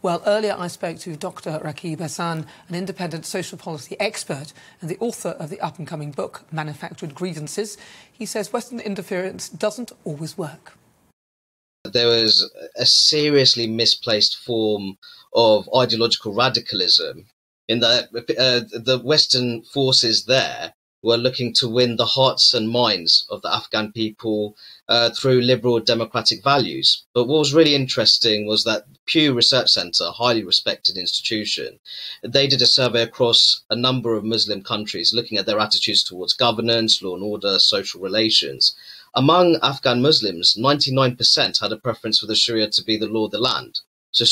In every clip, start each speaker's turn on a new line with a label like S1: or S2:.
S1: Well, earlier I spoke to Dr. Rakib Ehsan, an independent social policy expert and the author of the up-and-coming book, Manufactured Grievances. He says Western interference doesn't always work.
S2: There was a seriously misplaced form of ideological radicalism in that the Western forces there were looking to win the hearts and minds of the Afghan people through liberal democratic values. But what was really interesting was that Pew Research Center, a highly respected institution, they did a survey across a number of Muslim countries looking at their attitudes towards governance, law and order, social relations. Among Afghan Muslims, 99% had a preference for the Sharia to be the law of the land. So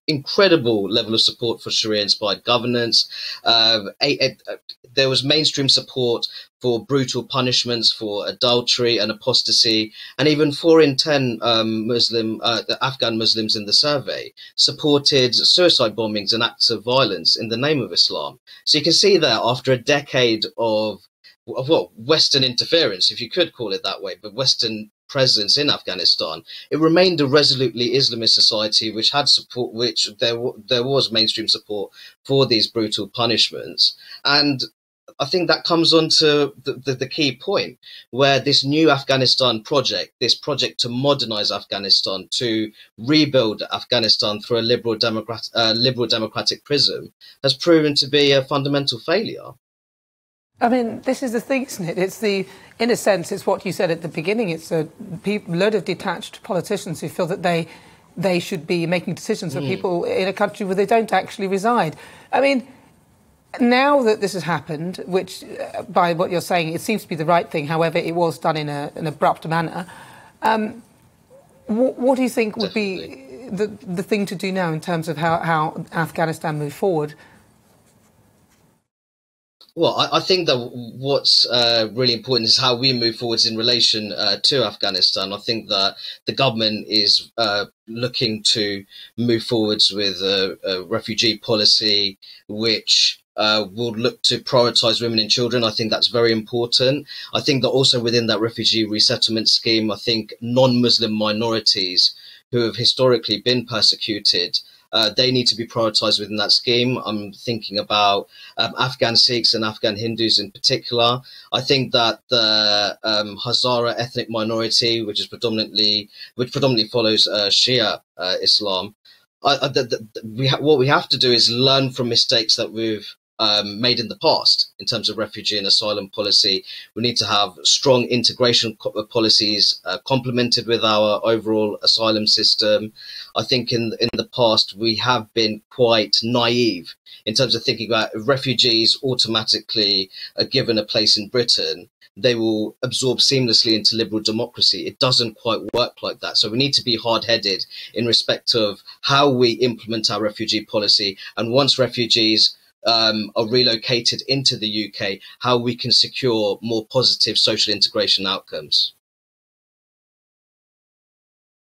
S2: incredible level of support for Sharia-inspired governance. There was mainstream support for brutal punishments for adultery and apostasy, and even 4 in 10 the Afghan Muslims in the survey supported suicide bombings and acts of violence in the name of Islam. So you can see that after a decade of Western interference, if you could call it that way, but Western presence in Afghanistan, it remained a resolutely Islamist society which had support, which there was mainstream support for these brutal punishments. And I think that comes on to the key point, where this new Afghanistan project, this project to modernize Afghanistan, to rebuild Afghanistan through a liberal democratic prism, has proven to be a fundamental failure.
S1: I mean, this is the thing, isn't it? In a sense, it's what you said at the beginning. It's a load of detached politicians who feel that they should be making decisions for people in a country where they don't actually reside. I mean, now that this has happened, which, by what you're saying, it seems to be the right thing, however, it was done in an abrupt manner. What do you think would be the thing to do now in terms of how Afghanistan moves forward?
S2: Well, I think that what's really important is how we move forwards in relation to Afghanistan. I think that the government is looking to move forwards with a refugee policy which will look to prioritise women and children. I think that's very important. I think that also within that refugee resettlement scheme, I think non-Muslim minorities who have historically been persecuted, they need to be prioritised within that scheme. I'm thinking about Afghan Sikhs and Afghan Hindus in particular. I think that the Hazara ethnic minority, which predominantly follows Shia Islam, what we have to do is learn from mistakes that we've made in the past in terms of refugee and asylum policy. We need to have strong integration policies complemented with our overall asylum system. I think in the past we have been quite naive in terms of thinking about if refugees automatically are given a place in Britain, they will absorb seamlessly into liberal democracy. It doesn't quite work like that. So we need to be hard-headed in respect of how we implement our refugee policy. And once refugees are relocated into the UK, how we can secure more positive social integration outcomes.